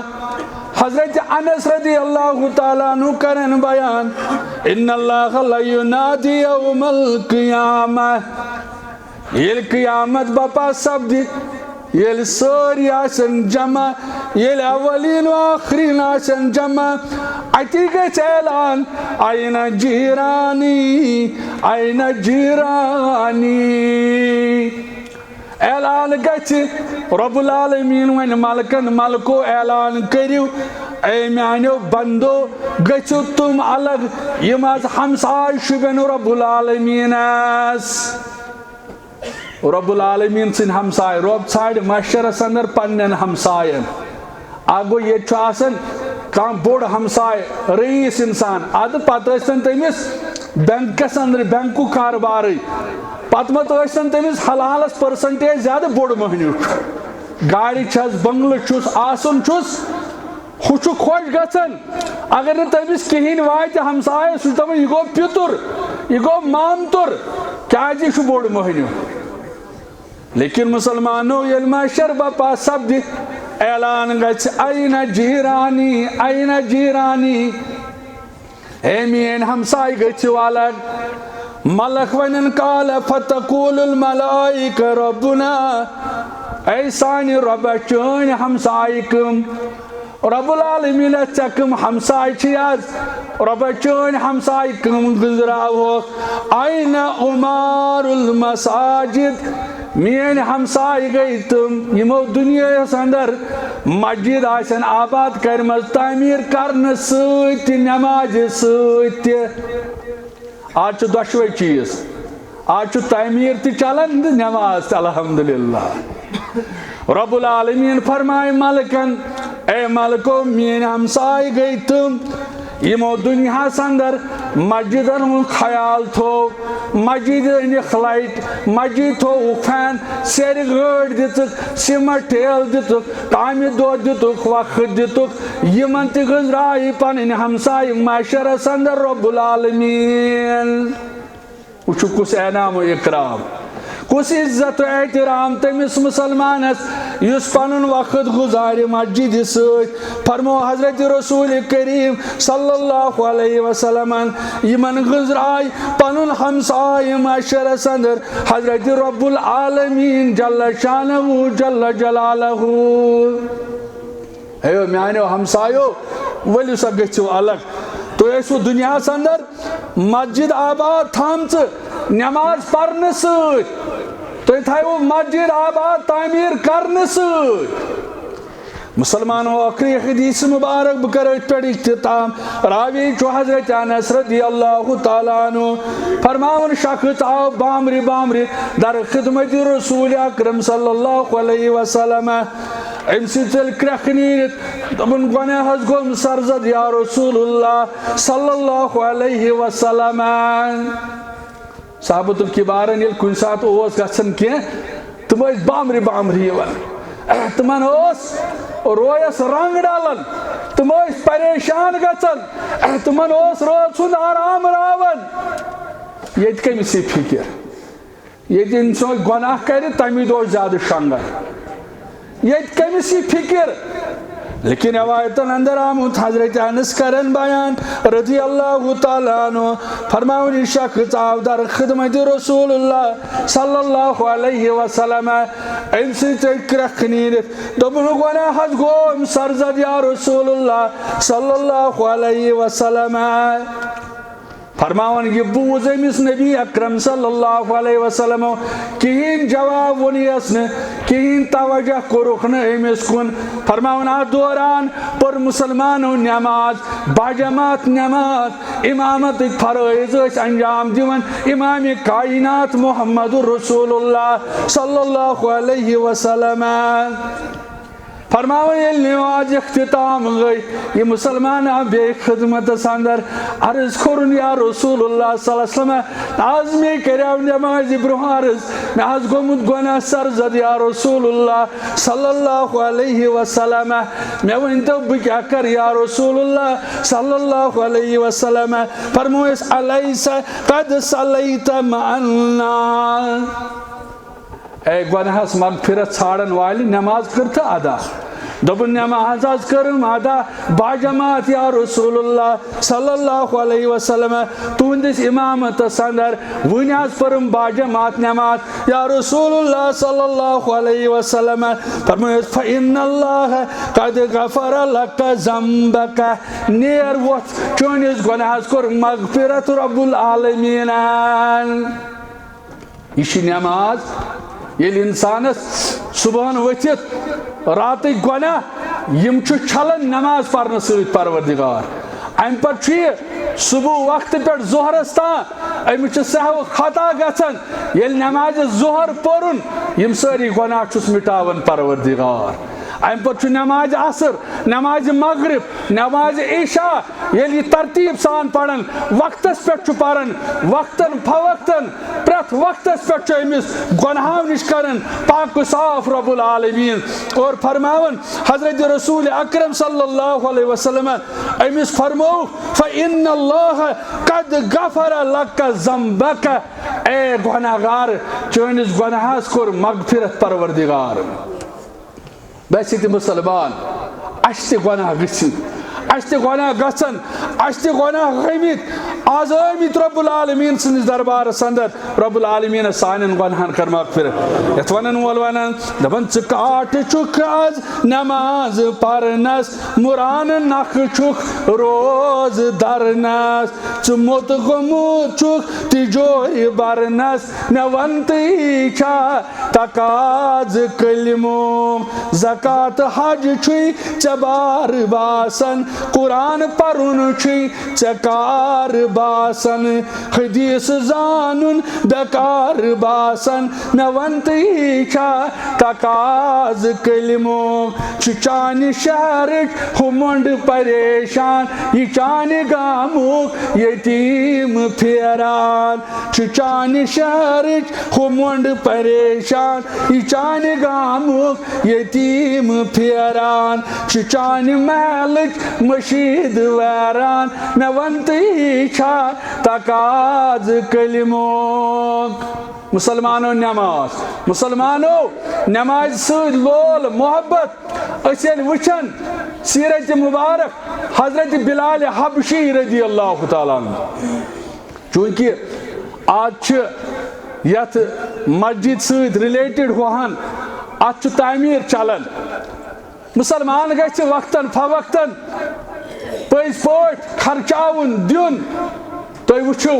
حضرت انس رضی اللہ تعالیٰ عنہ کرن بیان ان اللہ لینادی یوم القیامہ ییٚلہِ قیامت بپا سپدِ ییٚلہِ سٲری آسن جمع ییٚلہِ اولین و آخرین آسن جمع اتی گژھِ اعلان این جیرانی این جیرانی اعلان گژھِ رب العالمیٖن وَنہِ ملکن ملکو اعلان کٔرِو اے میانیو بندو گٔژھِو تِم الگ یِم آز ہمساے شُبٮ۪ن رب العالمیٖنس رب العالمیٖن سٕنٛدۍ ہمساے رۄب ژھانڈِ محشرس اندر پننٮ۪ن ہمساین اکھ گوٚو ییٚتہِ چھُ آسان کانٛہہ بوٚڑ ہمساے رئیٖس انسان ادٕ پتہٕ ٲسۍتن تٔمِس بینکس اندر بینکُک کاربارٕے پتہٕ مت ٲسۍتن تٔمِس حلالس پٔرسنٹیج زیادٕ بوٚڑ مٔہنیوٗ چھُ گاڑِ چھس بنگلہٕ چھُس آسُن چھُس ہُہ چھُ خۄش گژھان اگر نہٕ تٔمِس کِہیٖنۍ واتہِ ہمسایس سُہ چھُ دپان یہِ گوٚو پِتُر یہِ گوٚو مامتُر کیازِ یہِ چھُ بوٚڑ مٔہنیوٗ لیکن مسلمانو ییٚلہِ محشر بپا سپدِ اعلان گژھِ این جیرانی این جیرانی اے میٲنۍ ہمساے گٔژھِو الگ ملک ونن قال فتقول الملائکہ ربنا اے سانہِ رۄبا چٲنۍ ہمساے کٕم رب العالمیٖن ژےٚ کٕم ہمساے چھِ آز رۄبا چٲنۍ ہمساے کٕم گُزراوہوکھ این عمار المساجد میٲنۍ ہمساے گٔے تِم یِمو دُنیاہس اندر مسجد آسن آباد کرِمژ تعمیٖر کرنہٕ سۭتۍ تہِ نٮ۪مازِ سۭتۍ تہِ آز چھُ دۄشوے چیٖز آز چھُ تعمیٖر تہِ چلان تہٕ نٮ۪ماز تہِ الحمدللہ رب العالمیٖن فرمایہِ ملکن اے ملکو میٲنۍ ہمساے گٔے تِم یِمو دُنیاہس اندر مسجدن ہُنٛد خیال تھوو مسجد أنِکھ لایٹ مسجد تھووُکھ فین سیرِ گٲڑۍ دِژٕکھ سیٖمٹ ٹھیلہٕ دِتُکھ کامہِ دۄہ دِتُکھ وقت دِتُکھ یِمن تہِ گٔنٛزرایہِ پنٕنۍ ہمسایہِ محشرس اندر رب العالمیٖن وٕچھِو کُس انعام و اکرام کُس عزت و احترام تٔمِس مُسلمانس یُس پنُن وقت گُزارِ مسجدِ سۭتۍ فرمو حضرت رسول کریٖم صلی اللہ علیہ وسلمن یِمن گٔنٛزرایہِ پنُن ہمسایہِ محشرس اندر حضرت رب العالمیٖن جل شانہ جل جلالہ ہے میانیو ہمسایو ؤلِو سا گٔژھِو الگ تُہۍ ٲسوٕ دُنیاہس اندر مسجد آباد تھامژٕ نٮ۪ماز پرنہٕ سۭتۍ تُہۍ تھٲیوٕ مسجد آباد تعمیٖر کرنہٕ سۭتۍ مسلمانو ٲخری حدیث مبارک بہٕ کرٕ أتھۍ پٮ۪ٹھ اختتام راوی چھُ حضرت انس رضی اللہ تعالیٰ عنہ فرماوان شخص آو بامرِ بامرِ در خدمت رسول اکرم صلی اللہ علیہ وسلم أمۍ سٕنٛدۍ ژٔلۍ کرٛٮ۪کھ نیٖرِتھ دوٚپُن گۄڈنٮ۪تھ حظ گوٚم سرزد یا رسول اللہ صلی اللہ علیہ وسلم صحابتُل کِبارن ییٚلہِ کُنہِ ساتہٕ اوس گژھان کینٛہہ تِم ٲسۍ بامرِ بامرِ یِوان تِمن اوس رویس رنگ ڈالان تِم ٲسۍ پریشان گژھان تِمن اوس رٲژ ہُنٛد آرام راوان ییٚتہِ کٔمِس یہِ فِکر ییٚتہِ اِنسان گۄناہ کرِ تمی دۄہ زیادٕ شنٛگان ییٚتہِ کٔمِس یہِ فِکر لیکن روایتن اندر آمد حضرت انس کرن بیان رضی اللہ تعالیٰ عنہ فرماؤن یہ شخص آو در خدمت رسول اللہ صلی اللہ علیہ وسلم ام سے کرخ نیرت دوپن گناہ حد گوم سرزد یا رسول اللہ صلی اللہ علیہ وسلم فرماون یہ بوز امس نبی اکرم صلی اللہ علیہ وسلم کہین جواب ونیس نے کہین توجہ کرخ نے امس کن فرماون آ دوران پر مسلمانوں نماز باجماعت نماز امامت فرائض انجام دیون امام کائنات محمد رسول اللہ صلی اللہ علیہ وسلم فرماؤں یہ نماز اختتام گئی یہ مسلمان بے خدمت اندر عرض کرن یا رسول اللہ صلی اللہ علیہ وسلم آز میں کرو نماز برہ عرض میں آز گمت گناہ سرزد یا رسول اللہ صلی اللہ علیہ وسلم میں ونتو بکیا کر یا رسول اللہ صلی اللہ علیہ وسلم فرمویس علیس قد صلیت معنا اے گناہس مغفرت ژھانڈن والی نماز کرتا ادا دوپن نماز کرم ادا باجماعت یا رسول اللہ صلی اللہ علیہ وسلم تہندس امامت اندر ون پرم باجماعت نماز یا رسول اللہ صلی اللہ علیہ وسلم فرمائے فإن اللہ قد غفر لک ذنبک نیر وقت چونس گناہس کور مغفرت رب العالمین یہ نماز یل انسانس صبح ورتھ رات گناہ یم چھلن نماز پرن ست پروردگار ام پتہ صبح وقت پہ ظہرس تان امس سہو خطا گھن یل نماز ظہر پورن یم ساری گناہ چھس مٹاون پروردگار ام پتہ نماز عصر نماز مغرب نماز عشاء یل یہ ترتیب سان پڑھن وقتس پہ پڑھن وقتن فوقتن پرت وقتس پہ امس گناہوں نش کرن پاک صاف رب العالمین اور فرماون حضرت رسول اکرم صلی اللہ علیہ وسلم امس فرمو فإن اللہ قد غفر لک ذنبک اے گناہگار چونس گناہس کور مغفرت پروردگار بس یہ مسلمان اس گناہ گھن گناہ گھن گناہ گمت آز آمت رب العالمین سندس دربارس اندر رب العالمین سان گناہن کر مغفرت یت ونن وول ونان دپان ژٕ کاٹ چھُکھ آز نماز پرنس مران نکھ چھُکھ روز درنس ژٕ موٚت گوٚمُت چھُکھ تجور برنس مےٚ ون تہٕ یی چھا تقاض کلمُک زکات حج چھُے ژےٚ بار باسان قرآن پرن چھُے ژےٚ کار باسان حدیث زانن بیکار باسان مےٚ ون تہٕ یی چھا تقاض کلمُک چھُ چانہِ شہرٕچ ہُمنڈ پریشان یہ چانہِ گامُک یتیٖم پھیران چھُ چانہِ شہرٕچ ہُمنڈ پریشان یہ چانہِ گامُک یتیٖم پھیران چھُ چانہِ محلٕچ مشید ویران مےٚ ون تہٕ یی چھا تقاض کلمُک مسلمانو نماز سۭتۍ لول محبت أسۍ ییٚلہِ وٕچھان سیرت مبارک حضرت بلال حبشی رضی اللہ تعالیٰ عنہ چونکہ آج چھ یت مسجد سۭتۍ رلیٹڈ ہوہن ات چھ تعمیر چلان مسلمان گژھِ وقتاً فوقتاً پٔزۍ پٲٹھۍ خرچاوُن دیُن تُہۍ وٕچھِو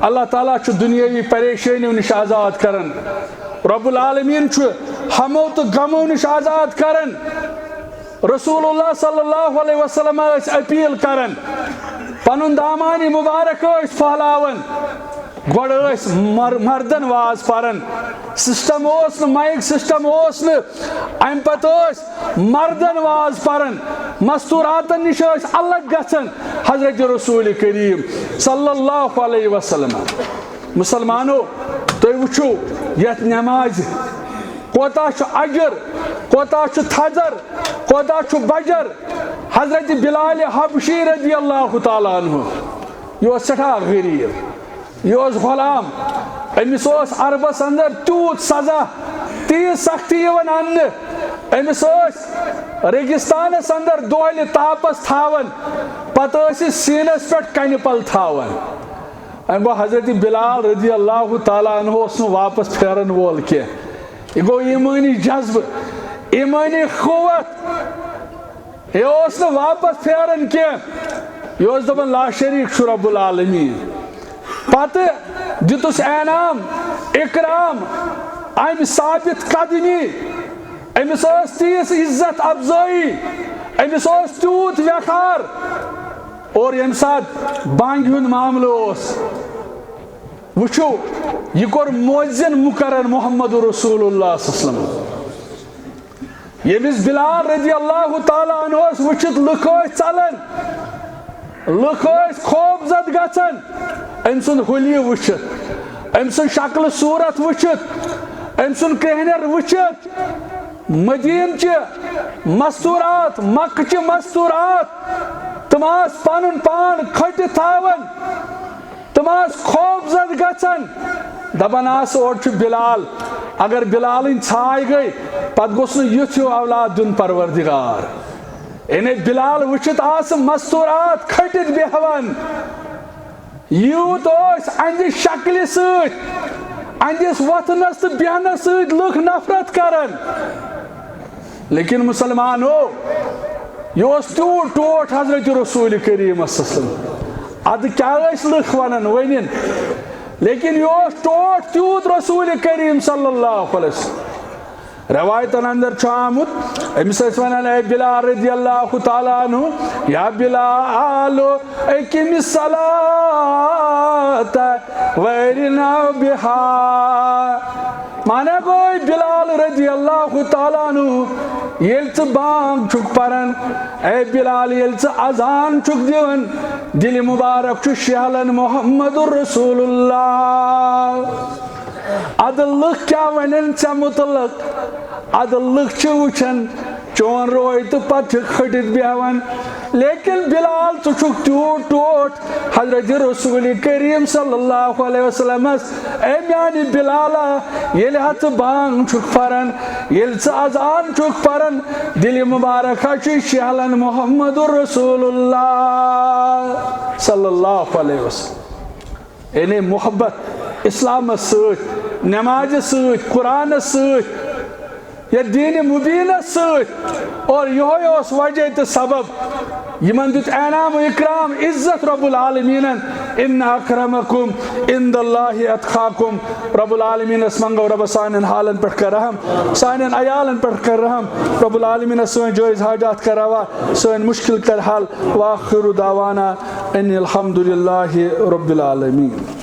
اللہ تعالیٰ چھُ دُنیٲوی پریشٲنیو نِش آزاد کران رب العالمین چھُ ہمو تہٕ غمو نِش آزاد کران رسول اللہ صلی اللہ علیہ وسلم ٲسۍ اپیل کران پنُن دامانی مبارک ٲسۍ پھہلاوان گۄڈٕ ٲسۍ مردن واز پران سسٹم اوس نہٕ مایک سسٹم اوس نہٕ امہِ پتہٕ ٲسۍ مردن واز پران مستوراتن نِش ٲسۍ الگ گژھان حضرت رسول کریم صلی اللہ علیہ وسلم مسلمانو تُہۍ وٕچھِو یتھ نمازِ کوتاہ چھُ اجر کوتاہ چھُ تھزر کوتاہ چھُ بجر حضرت بلال حبشی رضی اللہ تعالیٰ عنہ یہ اوس سٹھاہ غریب یہ اوس غلام امس اوس عربس اندر تیوت سزا تیز سختی یوان اننہٕ امس ریگستانس اندر دہلہ تاپس تھاون پتہ سینس پہ کن پل تھاون ام گو حضرت بلال رضی اللہ تعالیٰ عنہ اس واپس پھیرن وول کی یہ گو ایمانی جذب ایمانی قوت یہ اس واپس پھیرن کی یہ دپان لا شریک چھُ رب العالمین پتہ دتس انعام اکرام ام ثابت قدمی امس تیس عزت افزائی امس تیوت وقار اور یم سات بانگ ہند معاملہ وچھو یہ کور مؤذن مقرر محمد رسول اللہ صلی اللہ علیہ وسلم یمس بلال رضی اللہ تعالیٰ عنہ وچھت لکھ ژلان لکھ خوف زد گژھان ام سن حلی وچھت ام سن شکل صورت وچھت ام سن کہنر وچھت مدین چہ مستورات مکہ چہ مستورات تم پن پان کھٹ تھاون تم خوف زد گژھان دپان اور بلال اگر بلال ژھاے گئی پتہ گوس یُتھ ہیو اولاد دن پروردگار یعنی بلال وچھت مستورات کھٹت بیہوان یوت اہندِ شکلہِ سۭتۍ اہندس وتھنس تو بیہنس سۭتۍ لُکھ نفرت کران لیکن مسلمانو یہ تیوت ٹوٹ حضرت رسول کریم اد کیا لکھ ونان ونن لیکن یہ ٹوٹ تیوت رسول کریم صلی اللہ علیہ وسلم روایتن اندر آمت امس ونان اے بلال رضی اللہ تعالیٰ عنہ یا بلال اقم الصلاة وارنا بہا مانا کوئی بلال رضی اللہ تعالیٰ عنہ یل بانگ چھک پرن اے بلال یل اذان چھک دیون دل مبارک چھو شہلن محمد رسول اللہ اد لکھ کیا ونن ژے متعلق اد لکھ چھ وچھن چون روی تو پتہ کھٹت بیہوان لیکن بلال تو چھک تیوت ٹوٹ حضرت رسول کریم صلی اللہ علیہ وسلم اے میانی بلالا یل ہتھ بانگ چھک پرن یل اذان چھک پرن دل مبارک چھ شہلن محمد رسول اللہ صلی اللہ علیہ وسلم یعنی محبت اسلام سۭتۍ نماز سۭتۍ قرآن سۭتۍ یا دین مبین سۭتۍ اور یہ وجہ تو سبب یمن دت انعام و اکرام عزت رب العالمین ان اکرمکم عند اللہ اتقاکم رب العالمین منگو رب سانن حالن پہ کر رحم سانن عیالن پہ کر رحم رب العالمین سن جائز حاجات کر روا سن مشکل کر حل واخر دعوانا ان الحمد للہ رب العالمین